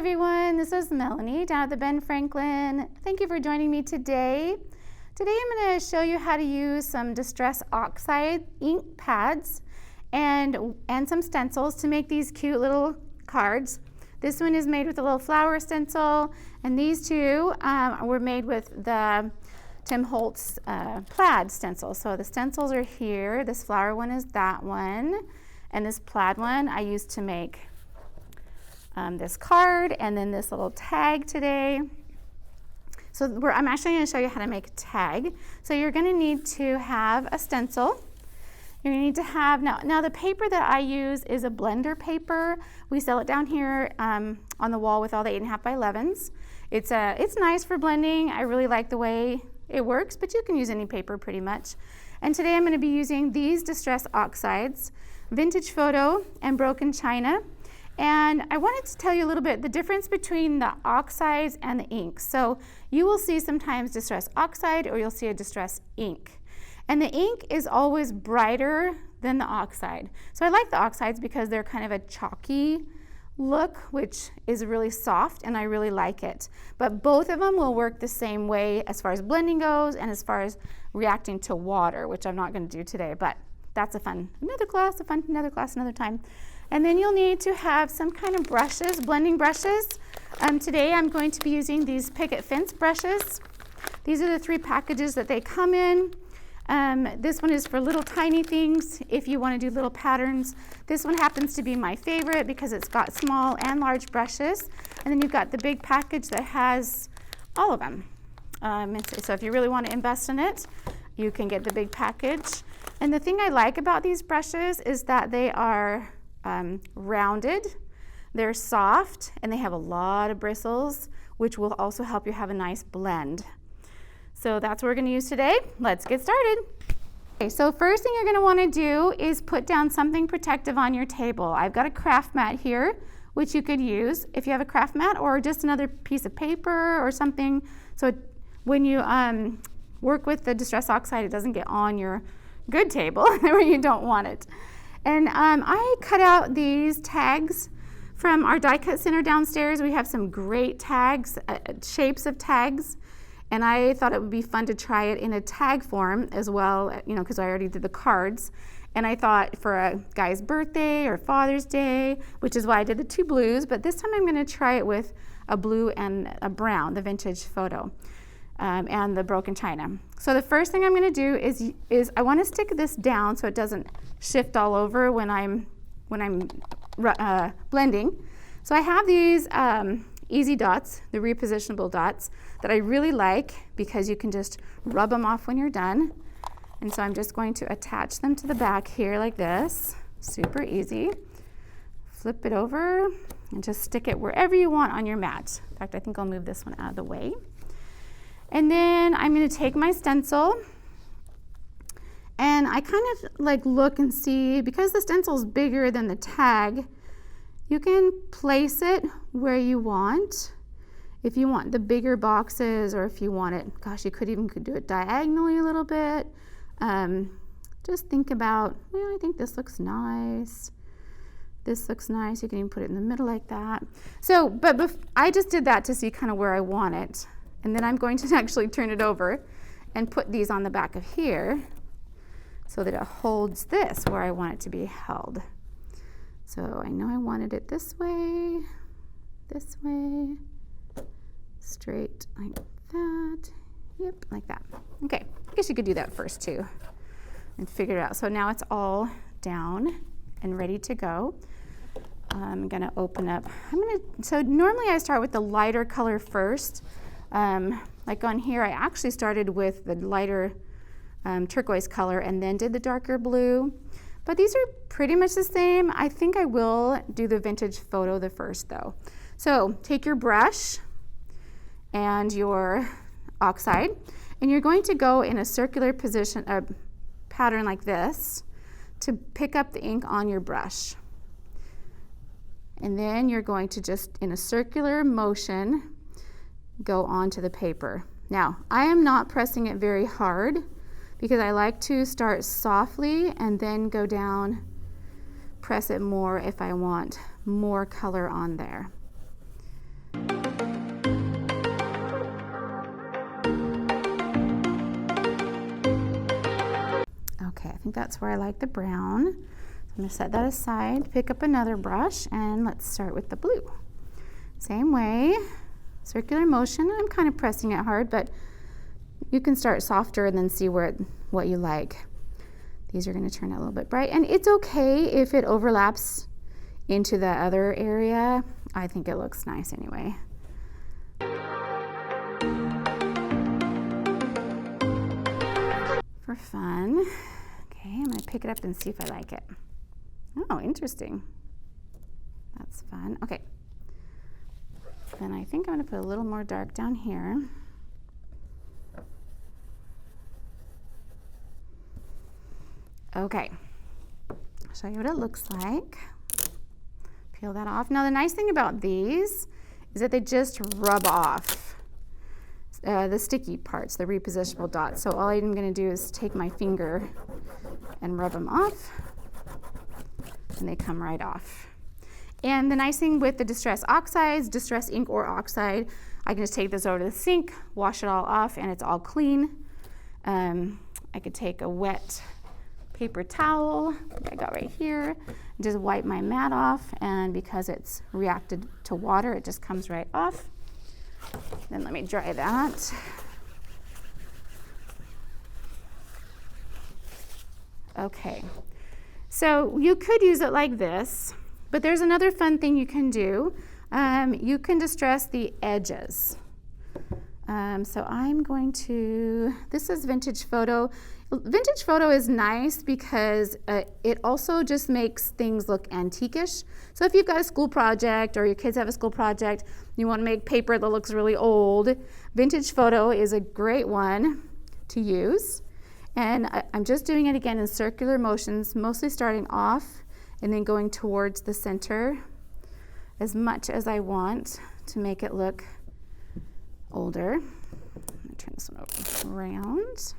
everyone, this is Melanie down at the Ben Franklin. Thank you for joining me today. Today I'm going to show you how to use some Distress Oxide ink pads and some stencils to make these cute little cards. This one is made with a little flower stencil, and these two were made with the Tim Holtz plaid stencil. So the stencils are here. This flower one is that one, and this plaid one I used to make this card and then this little tag today. So I'm actually going to show you how to make a tag. So you're going to need to have a stencil. You're going to need to have, now the paper that I use is a blender paper. We sell it down here on the wall with all the 8.5 by 11s. It's nice for blending. I really like the way it works, but you can use any paper pretty much. And today I'm going to be using these Distress Oxides, Vintage Photo, and Broken China. And I wanted to tell you a little bit the difference between the oxides and the ink. So you will see sometimes Distress Oxide or you'll see a Distress ink. And the ink is always brighter than the oxide. So I like the oxides because they're kind of a chalky look, which is really soft, and I really like it. But both of them will work the same way as far as blending goes and as far as reacting to water, which I'm not going to do today, but that's another class another time. And then you'll need to have some kind of brushes, blending brushes. Today I'm going to be using these Picket fence brushes. These are the 3 packages that they come in. This one is for little tiny things if you want to do little patterns. This one happens to be my favorite because it's got small and large brushes. And then you've got the big package that has all of them. So if you really want to invest in it, you can get the big package. And the thing I like about these brushes is that they are rounded, they're soft, and they have a lot of bristles, which will also help you have a nice blend. So that's what we're going to use today. Let's get started. Okay, so first thing you're going to want to do is put down something protective on your table. I've got a craft mat here, which you could use if you have a craft mat, or just another piece of paper or something. So when you work with the Distress Oxide, it doesn't get on your good table where you don't want it. And I cut out these tags from our die cut center downstairs. We have some great tags, shapes of tags, and I thought it would be fun to try it in a tag form as well, because I already did the cards. And I thought for a guy's birthday or Father's Day, which is why I did the 2 blues, but this time I'm going to try it with a blue and a brown, the Vintage Photo, and the Broken China. So the first thing I'm going to do is I want to stick this down so it doesn't shift all over when I'm blending. So I have these easy dots, the repositionable dots, that I really like because you can just rub them off when you're done. And so I'm just going to attach them to the back here like this. Super easy. Flip it over and just stick it wherever you want on your mat. In fact, I think I'll move this one out of the way. And then I'm going to take my stencil, and I kind of look and see, because the stencil is bigger than the tag, you can place it where you want. If you want the bigger boxes, or if you want it, gosh, you could do it diagonally a little bit. Just think about, well, I think this looks nice. This looks nice. You can even put it in the middle like that. So, but I just did that to see kind of where I want it. And then I'm going to actually turn it over and put these on the back of here so that it holds this where I want it to be held. So I know I wanted it this way, straight like that. Yep, like that. Okay, I guess you could do that first too and figure it out. So now it's all down and ready to go. I'm gonna open up. So normally I start with the lighter color first. Like on here, I actually started with the lighter turquoise color and then did the darker blue. But these are pretty much the same. I think I will do the Vintage Photo the first though. So take your brush and your oxide, and you're going to go in a circular position, a pattern like this, to pick up the ink on your brush. And then you're going to just, in a circular motion, go onto the paper. Now, I am not pressing it very hard because I like to start softly and then go down, press it more if I want more color on there. think that's where I like the brown. So I'm going to set that aside, pick up another brush, and let's start with the blue. Same way, circular motion. I'm kind of pressing it hard, but you can start softer and then see what you like. These are going to turn out a little bit bright, and it's okay if it overlaps into the other area. I think it looks nice anyway. For fun. Okay, I'm going to pick it up and see if I like it. Oh, interesting. That's fun. Okay. Then I think I'm going to put a little more dark down here. Okay. I'll show you what it looks like. Peel that off. Now the nice thing about these is that they just rub off the sticky parts, the repositionable dots. So all I'm going to do is take my finger and rub them off, and they come right off. And the nice thing with the Distress Oxides, Distress ink or oxide, I can just take this over to the sink, wash it all off, and it's all clean. I could take a wet paper towel that I got right here, just wipe my mat off, and because it's reacted to water, it just comes right off. Then let me dry that. Okay, so you could use it like this, but there's another fun thing you can do. You can distress the edges. So I'm going to, this is Vintage Photo. Vintage Photo is nice because it also just makes things look antique-ish. So if you've got a school project or your kids have a school project, you want to make paper that looks really old, Vintage Photo is a great one to use. And I'm just doing it again in circular motions, mostly starting off and then going towards the center as much as I want to make it look older. I'm going to turn this one over around.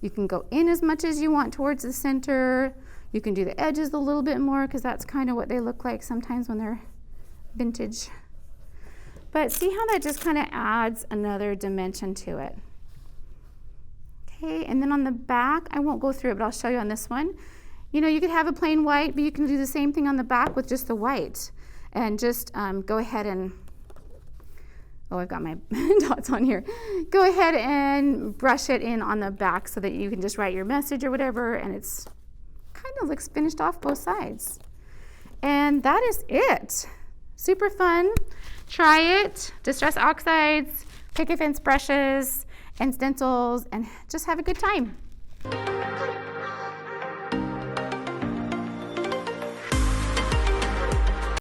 You can go in as much as you want towards the center. You can do the edges a little bit more because that's kind of what they look like sometimes when they're vintage. But see how that just kind of adds another dimension to it. Okay, and then on the back, I won't go through it, but I'll show you on this one. You know, you could have a plain white, but you can do the same thing on the back with just the white. And just go ahead and, oh, I've got my dots on here. Go ahead and brush it in on the back so that you can just write your message or whatever, and it's kind of looks finished off both sides. And that is it. Super fun. Try it. Distress Oxides, Picket fence brushes, and stencils, and just have a good time.